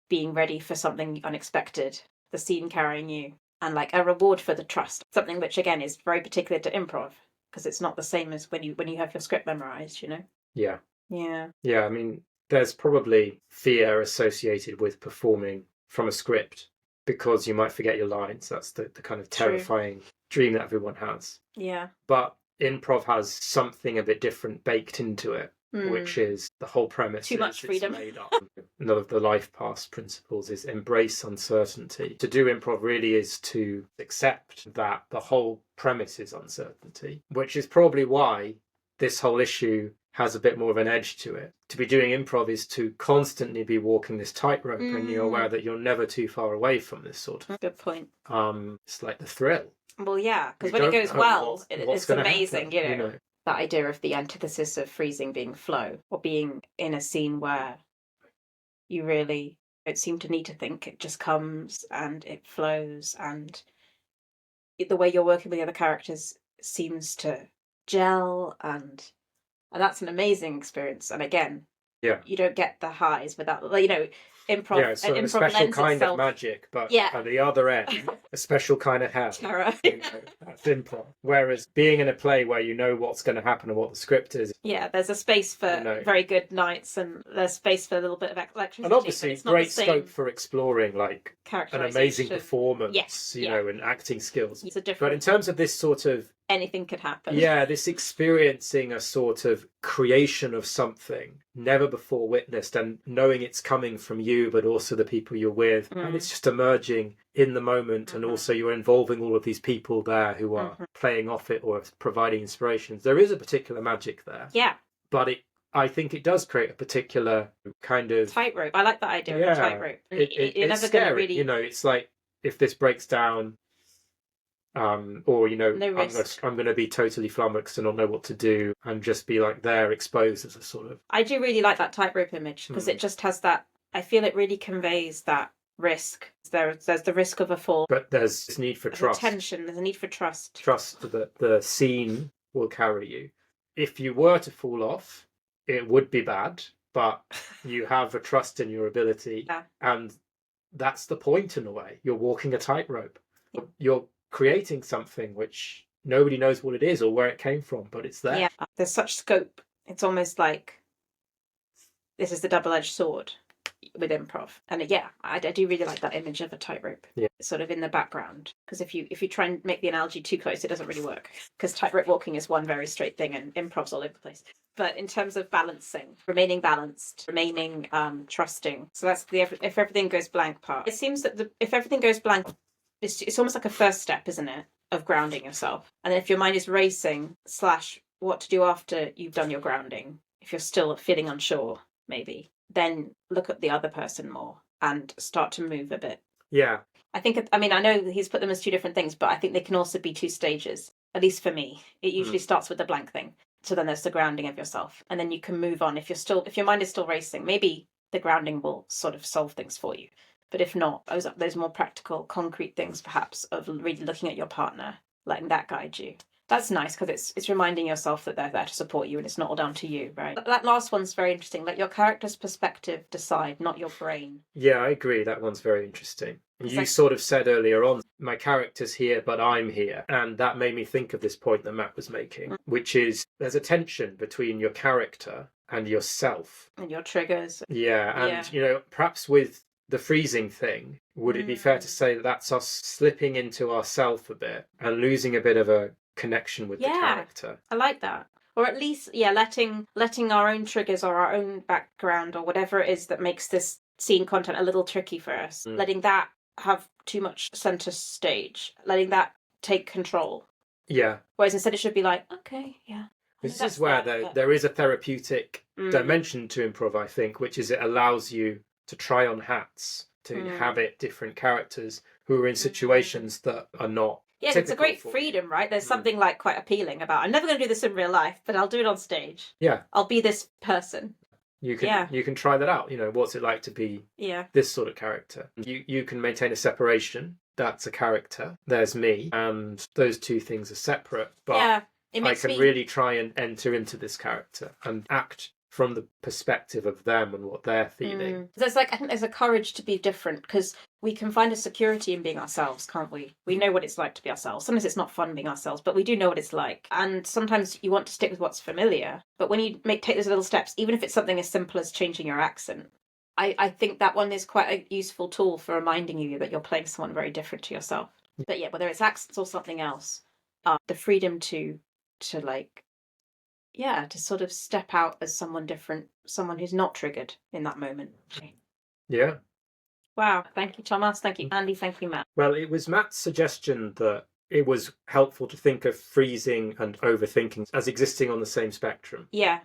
being ready for something unexpected, the scene carrying you, and like a reward for the trust. Something which, again, is very particular to improv, because it's not the same as when you have your script memorized, you know? Yeah. Yeah. Yeah, I mean, there's probably fear associated with performing from a script, because you might forget your lines. That's the kind of terrifying dream that everyone has. Yeah. But improv has something a bit different baked into it, which is the whole premise. Too much freedom. Made up. Another of the life path principles is embrace uncertainty. To do improv really is to accept that the whole premise is uncertainty, which is probably why this whole issue has a bit more of an edge to it. To be doing improv is to constantly be walking this tightrope, and you're aware that you're never too far away from this sort of. Good point. It's like the thrill. Well, yeah, because when it goes well, it's amazing, happen, you know. That idea of the antithesis of freezing being flow, or being in a scene where you really don't seem to need to think, it just comes and it flows, and the way you're working with the other characters seems to gel, and that's an amazing experience. And again, you don't get the highs without, you know, improv. Yeah, it's sort of a special kind of magic, but at the other end, a special kind of hell. Terror. You know, that's improv. Whereas being in a play where you know what's going to happen and what the script is. Yeah, there's a space for very good nights, and there's space for a little bit of electricity. And obviously, great scope for exploring like an amazing performance, you know, and acting skills. It's a different but in terms of this sort of anything could happen. Yeah, this experiencing a sort of creation of something never before witnessed, and knowing it's coming from you, but also the people you're with. And it's just emerging in the moment. And also you're involving all of these people there who are playing off it or providing inspirations. There is a particular magic there. Yeah. But I think it does create a particular kind of tightrope. I like that idea of a tightrope. You're it's never scary. going to really... You know, it's like if this breaks down, or you know, no risk. I'm going to be totally flummoxed and not know what to do, and just be like there exposed as a sort of... I do really like that tightrope image because it just has that... I feel it really conveys that risk. There's the risk of a fall, but there's this need for trust. Tension. There's a need for trust. Trust that the scene will carry you. If you were to fall off, it would be bad, but you have a trust in your ability, and that's the point in a way. You're walking a tightrope. You're creating something which nobody knows what it is or where it came from, but it's there. Yeah, there's such scope. It's almost like this is the double-edged sword with improv. And I do really like that image of a tightrope, sort of in the background. Because if you try and make the analogy too close, it doesn't really work. Because tightrope walking is one very straight thing, and improv's all over the place. But in terms of balancing, remaining balanced, remaining trusting. So that's the if everything goes blank part. It seems that if everything goes blank, it's almost like a first step, isn't it, of grounding yourself. And then if your mind is racing / what to do after you've done your grounding, if you're still feeling unsure, maybe, then look at the other person more and start to move a bit. Yeah. I know he's put them as two different things, but I think they can also be two stages, at least for me. It usually starts with the blank thing. So then there's the grounding of yourself. And then you can move on. If your mind is still racing, maybe the grounding will sort of solve things for you. But if not, those more practical, concrete things, perhaps, of really looking at your partner, letting that guide you. That's nice because it's reminding yourself that they're there to support you and it's not all down to you, right? That last one's very interesting. Let your character's perspective decide, not your brain. Yeah, I agree. That one's very interesting. You sort of said earlier on, my character's here, but I'm here. And that made me think of this point that Matt was making, which is there's a tension between your character and yourself. And your triggers. Yeah, and, you know, perhaps with the freezing thing, would it be fair to say that that's us slipping into ourself a bit and losing a bit of a connection with the character? I like that. Or at least, letting our own triggers or our own background or whatever it is that makes this scene content a little tricky for us, letting that have too much center stage, letting that take control. Yeah. Whereas instead it should be like, okay, yeah. This is where there is a therapeutic dimension to improv, I think, which is it allows you to try on hats, to inhabit different characters who are in situations that are not. Yeah, it's a great freedom, right? There's something like quite appealing about, I'm never going to do this in real life, but I'll do it on stage. Yeah. I'll be this person. You can try that out. You know, what's it like to be this sort of character? You can maintain a separation. That's a character. There's me. And those two things are separate. But I can really try and enter into this character and act from the perspective of them and what they're feeling. I think there's a courage to be different because we can find a security in being ourselves, can't we? We know what it's like to be ourselves. Sometimes it's not fun being ourselves, but we do know what it's like. And sometimes you want to stick with what's familiar. But when you take those little steps, even if it's something as simple as changing your accent, I think that one is quite a useful tool for reminding you that you're playing someone very different to yourself. But yeah, whether it's accents or something else, the freedom to sort of step out as someone different, someone who's not triggered in that moment. Yeah. Wow. Thank you, Tomas. Thank you, Andy. Thank you, Matt. Well, it was Matt's suggestion that it was helpful to think of freezing and overthinking as existing on the same spectrum. Yeah.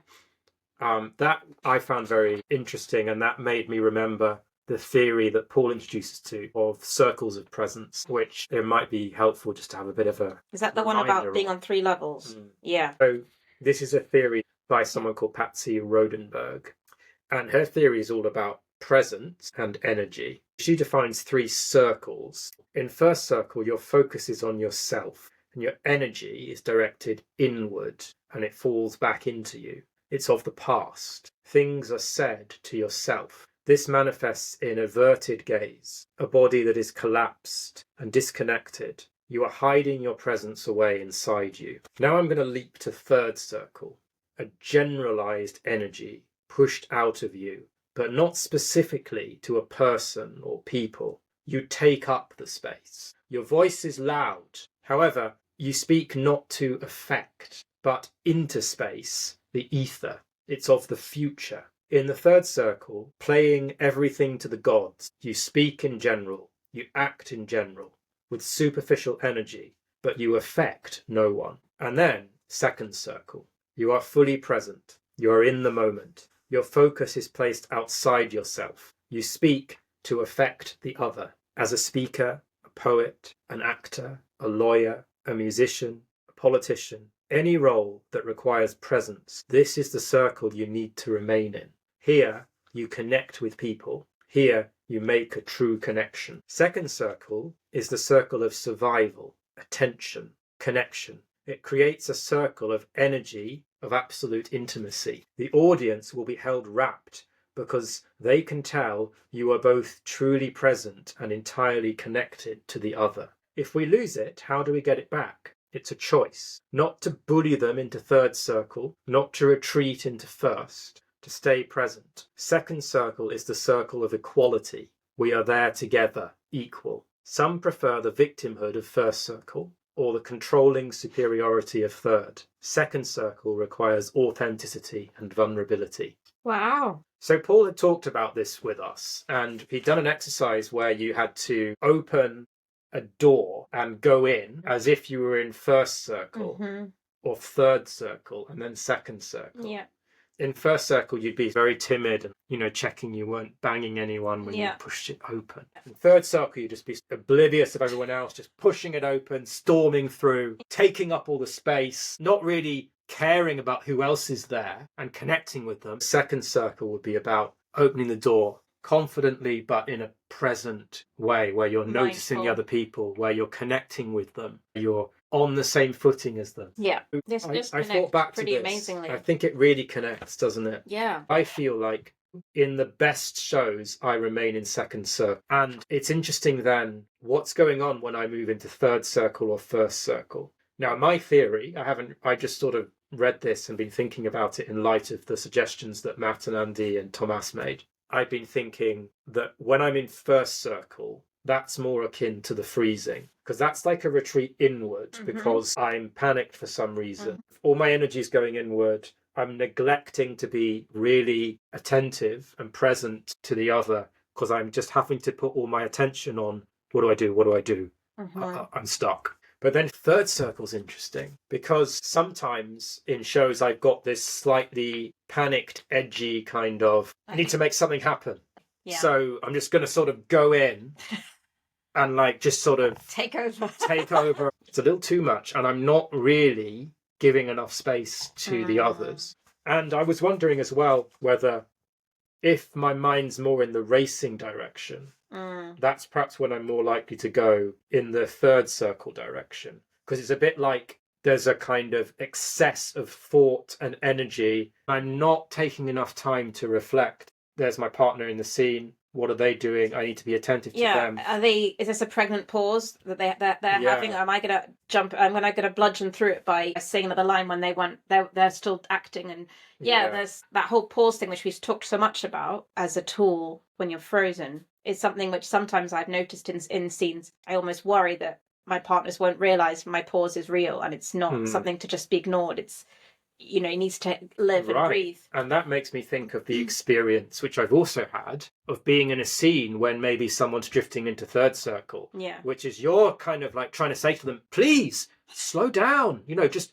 That I found very interesting, and that made me remember the theory that Paul introduces to of circles of presence, which it might be helpful just to have a bit of a... Is that the one about being on 3 levels? Yeah. So this is a theory by someone called Patsy Rodenberg, and her theory is all about presence and energy. She defines 3 circles. In first circle, your focus is on yourself, and your energy is directed inward, and it falls back into you. It's of the past. Things are said to yourself. This manifests in averted gaze, a body that is collapsed and disconnected. You are hiding your presence away inside you. Now I'm going to leap to third circle, a generalized energy pushed out of you, but not specifically to a person or people. You take up the space. Your voice is loud. However, You speak not to affect, but into space, the ether. It's of the future. In the third circle, playing everything to the gods, you speak in general, you act in general, with superficial energy, but you affect no one. And then, second circle, you are fully present. You are in the moment. Your focus is placed outside yourself. You speak to affect the other. As a speaker, a poet, an actor, a lawyer, a musician, a politician, any role that requires presence, this is the circle you need to remain in. Here, you connect with people. Here, you make a true connection. Second circle is the circle of survival, attention, connection. It creates a circle of energy, of absolute intimacy. The audience will be held rapt because they can tell you are both truly present and entirely connected to the other. If we lose it, how do we get it back? It's a choice. Not to bully them into third circle, not to retreat into first, to stay present. Second circle is the circle of equality. We are there together, equal. Some prefer the victimhood of first circle or the controlling superiority of third. Second circle requires authenticity and vulnerability. Wow. So Paul had talked about this with us, and he'd done an exercise where you had to open a door and go in as if you were in first circle or third circle and then second circle. Yeah. In first circle, you'd be very timid and, checking you weren't banging anyone when you pushed it open. In third circle, you'd just be oblivious of everyone else, just pushing it open, storming through, taking up all the space, not really caring about who else is there and connecting with them. Second circle would be about opening the door confidently, but in a present way where you're noticing the other people, where you're connecting with them, you're on the same footing as them. Yeah. I thought back to this. Amazingly. I think it really connects, doesn't it? Yeah. I feel like in the best shows, I remain in second circle. And it's interesting then what's going on when I move into third circle or first circle. Now, my theory, I just sort of read this and been thinking about it in light of the suggestions that Matt and Andy and Tomas made. I've been thinking that when I'm in first circle, that's more akin to the freezing, because that's like a retreat inward because I'm panicked for some reason. All my energy is going inward. I'm neglecting to be really attentive and present to the other because I'm just having to put all my attention on what do I do? What do I do? I'm stuck. But then third circle's interesting because sometimes in shows I've got this slightly panicked, edgy kind of, I need to make something happen. Yeah. So I'm just going to sort of go in and just sort of take over. It's a little too much and I'm not really giving enough space to the others. And I was wondering as well whether if my mind's more in the racing direction, that's perhaps when I'm more likely to go in the third circle direction. Because it's a bit like there's a kind of excess of thought and energy. I'm not taking enough time to reflect. There's my partner in the scene. What are they doing? I need to be attentive to them. Is this a pregnant pause that they're having? Or am I going to jump? I'm going to bludgeon through it by saying another line when they're still acting. And there's that whole pause thing, which we've talked so much about as a tool when you're frozen. Is something which sometimes I've noticed in scenes. I almost worry that my partners won't realise my pause is real and it's not something to just be ignored. It's, he needs to live and breathe. And that makes me think of the experience, which I've also had, of being in a scene when maybe someone's drifting into third circle. Yeah. Which is you're kind of like trying to say to them, please, slow down. Just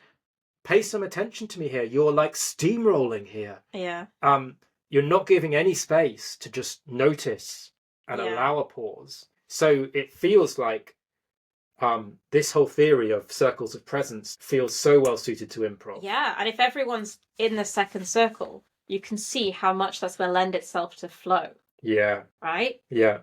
pay some attention to me here. You're like steamrolling here. Yeah. You're not giving any space to just notice and allow a pause. So it feels like this whole theory of circles of presence feels so well suited to improv. Yeah, and if everyone's in the second circle, you can see how much that's going to lend itself to flow. Yeah. Right? Yeah.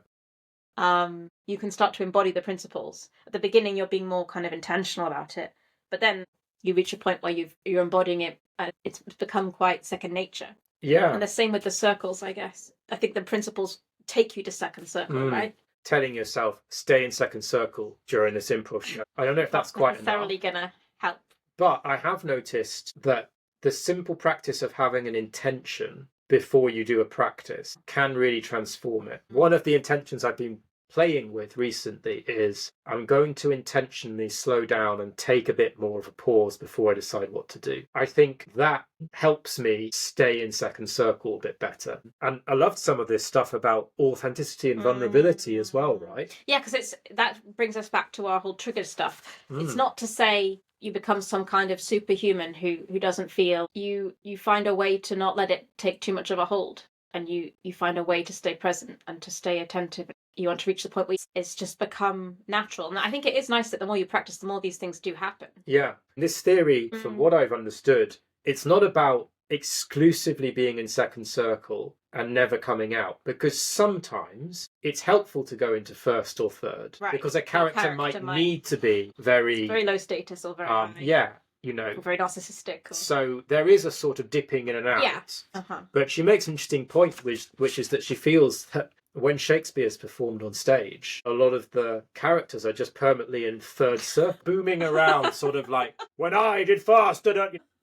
You can start to embody the principles. At the beginning, you're being more kind of intentional about it, but then you reach a point where you're embodying it, and it's become quite second nature. Yeah. And the same with the circles, I guess. I think the principles take you to second circle, right? Telling yourself, stay in second circle during this improv show. I don't know if that's quite necessarily going to help. But I have noticed that the simple practice of having an intention before you do a practice can really transform it. One of the intentions I've been playing with recently is I'm going to intentionally slow down and take a bit more of a pause before I decide what to do. I think that helps me stay in second circle a bit better. And I loved some of this stuff about authenticity and vulnerability as well, right? Yeah, because that brings us back to our whole trigger stuff. It's not to say you become some kind of superhuman who doesn't feel. You find a way to not let it take too much of a hold, and you find a way to stay present and to stay attentive. You want to reach the point where it's just become natural. And I think it is nice that the more you practice, the more these things do happen. Yeah. This theory, from what I've understood, it's not about exclusively being in second circle and never coming out, because sometimes it's helpful to go into first or third, because a character might need to be very low status or very high. Yeah, you know, or very narcissistic. So there is a sort of dipping in and out. Yeah. But she makes an interesting point, which is that she feels that when Shakespeare's performed on stage, a lot of the characters are just permanently in third circle, booming around, sort of like, when I did fast,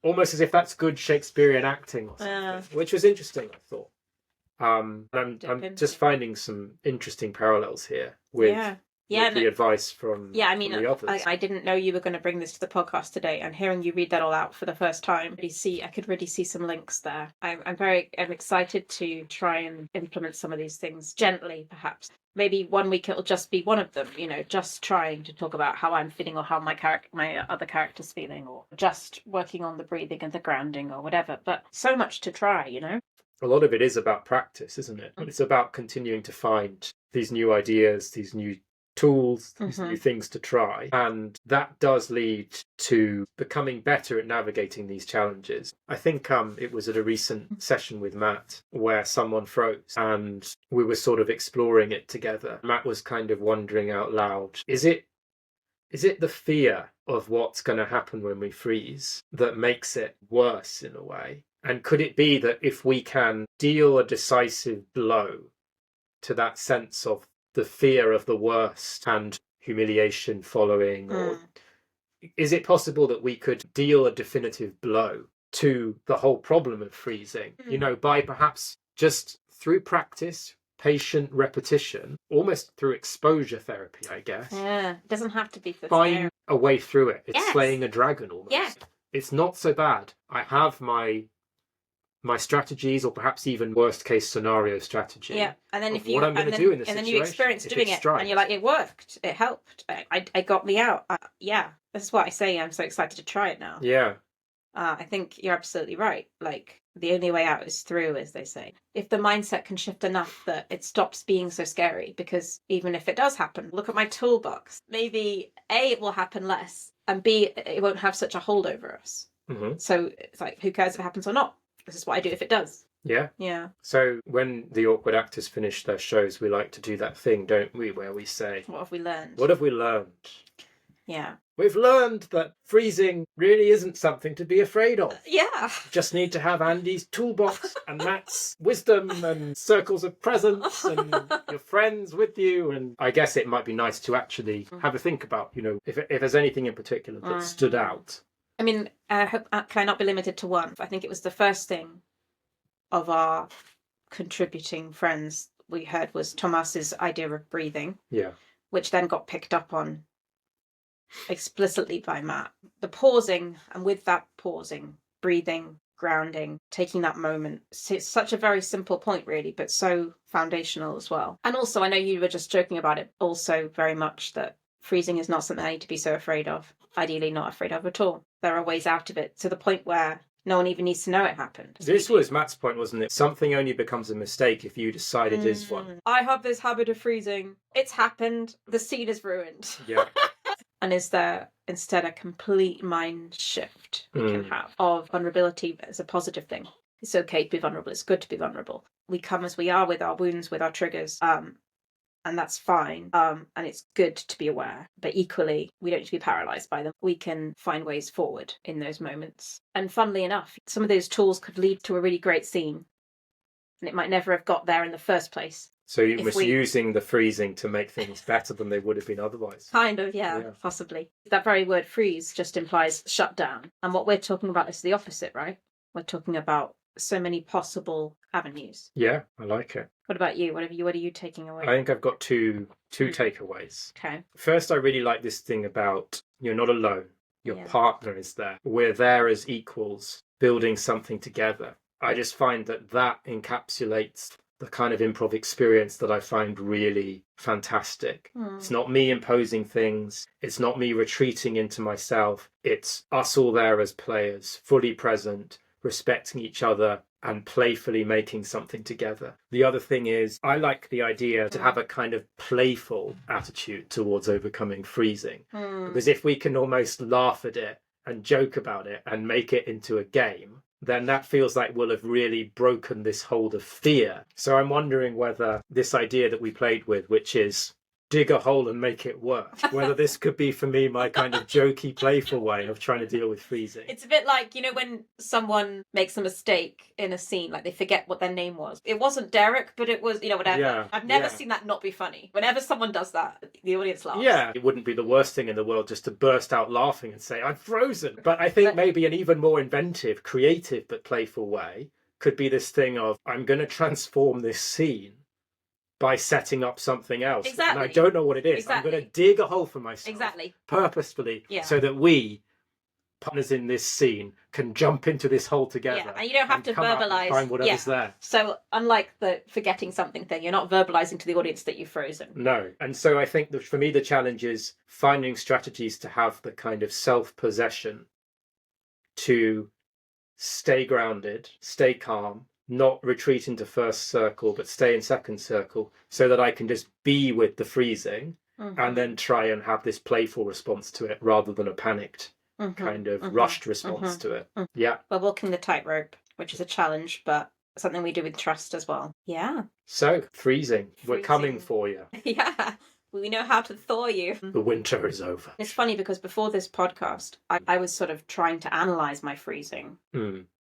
almost as if that's good Shakespearean acting or something, which was interesting, I thought. I'm just finding some interesting parallels here with the advice from the others. I didn't know you were going to bring this to the podcast today, and hearing you read that all out for the first time, I could really see some links there. I'm excited to try and implement some of these things gently, perhaps. Maybe one week it'll just be one of them, just trying to talk about how I'm feeling or how my other character's feeling, or just working on the breathing and the grounding or whatever. But so much to try, A lot of it is about practice, isn't it? It's about continuing to find these new ideas, these new tools, these new things to try. And that does lead to becoming better at navigating these challenges. I think it was at a recent session with Matt where someone froze and we were sort of exploring it together. Matt was kind of wondering out loud, is it the fear of what's going to happen when we freeze that makes it worse in a way? And could it be that if we can deal a decisive blow to that sense of the fear of the worst and humiliation following, or is it possible that we could deal a definitive blow to the whole problem of freezing, by perhaps just through practice, patient repetition, almost through exposure therapy, I guess. Yeah, it doesn't have to be for find a way through it. It's slaying a dragon almost. Yeah. It's not so bad. I have my strategies, or perhaps even worst case scenario strategy. Yeah, and then what I'm going to do in this situation, and then you experience doing it, and you're like, it worked, it helped, I got me out. This is what I say. I'm so excited to try it now. Yeah. I think you're absolutely right. Like, the only way out is through, as they say. If the mindset can shift enough that it stops being so scary, because even if it does happen, look at my toolbox. Maybe A, it will happen less, and B, it won't have such a hold over us. So it's like, who cares if it happens or not? This is what I do if it does. Yeah. Yeah. So when the awkward actors finish their shows, we like to do that thing, don't we, where we say, what have we learned? What have we learned? Yeah. We've learned that freezing really isn't something to be afraid of. Yeah. Just need to have Andy's toolbox and Matt's wisdom and circles of presence and your friends with you. And I guess it might be nice to actually have a think about, if there's anything in particular that stood out. I mean, can I not be limited to one? I think it was the first thing of our contributing friends we heard was Tomas's idea of breathing. Yeah. Which then got picked up on explicitly by Matt. The pausing, and with that pausing, breathing, grounding, taking that moment. It's such a very simple point, really, but so foundational as well. And also, I know you were just joking about it, also very much that freezing is not something I need to be so afraid of. Ideally not afraid of at all. There are ways out of it, to the point where no one even needs to know it happened. This was Matt's point, wasn't it? Something only becomes a mistake if you decide it is one. I have this habit of freezing. It's happened. The scene is ruined. Yeah. And is there instead a complete mind shift we can have of vulnerability as a positive thing? It's okay to be vulnerable. It's good to be vulnerable. We come as we are, with our wounds, with our triggers. And that's fine. And it's good to be aware. But equally, we don't need to be paralysed by them. We can find ways forward in those moments. And funnily enough, some of those tools could lead to a really great scene. And it might never have got there in the first place. So you're misusing the freezing to make things better than they would have been otherwise. Kind of, yeah, possibly. That very word freeze just implies shut down. And what we're talking about is the opposite, right? We're talking about so many possible avenues. Yeah, I like it. What about you? What are you taking away? I think I've got two takeaways. Okay. First, I really like this thing about you're not alone. Your partner is there. We're there as equals, building something together. I just find that encapsulates the kind of improv experience that I find really fantastic. It's not me imposing things. It's not me retreating into myself. It's us all there as players, fully present, respecting each other, and playfully making something together. The other thing is, I like the idea to have a kind of playful attitude towards overcoming freezing. Because if we can almost laugh at it and joke about it and make it into a game, then that feels like we'll have really broken this hold of fear. So I'm wondering whether this idea that we played with, which is dig a hole and make it work, whether this could be for me my kind of jokey, playful way of trying to deal with freezing. It's a bit like, when someone makes a mistake in a scene, like they forget what their name was. It wasn't Derek, but it was, whatever. Yeah, I've never seen that not be funny. Whenever someone does that, the audience laughs. Yeah, it wouldn't be the worst thing in the world just to burst out laughing and say, I'm frozen. But I think maybe an even more inventive, creative, but playful way could be this thing of, I'm going to transform this scene by setting up something else. Exactly. And I don't know what it is. Exactly. I'm going to dig a hole for myself. Exactly. Purposefully. Yeah. So that we, partners in this scene, can jump into this hole together. Yeah, and you don't have to verbalize. Find whatever's there. So unlike the forgetting something thing, you're not verbalizing to the audience that you've frozen. No. And so I think that for me, the challenge is finding strategies to have the kind of self-possession to stay grounded, stay calm, not retreat into first circle, but stay in second circle, so that I can just be with the freezing and then try and have this playful response to it rather than a panicked kind of rushed response to it. Yeah. We're walking the tightrope, which is a challenge, but something we do with trust as well. Yeah. So, freezing. We're coming for you. Yeah. We know how to thaw you. The winter is over. It's funny because before this podcast, I was sort of trying to analyze my freezing.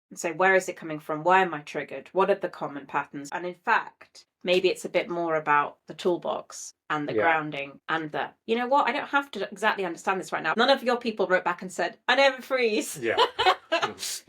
And say, where is it coming from? Why am I triggered? What are the common patterns? And in fact, maybe it's a bit more about the toolbox and the grounding and the, you know what? I don't have to exactly understand this right now. None of your people wrote back and said, I never freeze. Yeah. So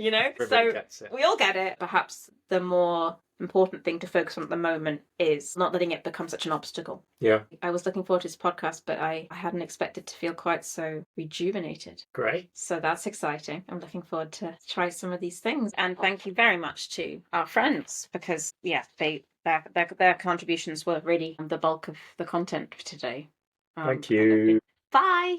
we all get it. Perhaps the more important thing to focus on at the moment is not letting it become such an obstacle. Yeah. I was looking forward to this podcast, but I hadn't expected to feel quite so rejuvenated. Great. So that's exciting. I'm looking forward to try some of these things. And thank you very much to our friends because, their contributions were really the bulk of the content today. Thank you. Bye.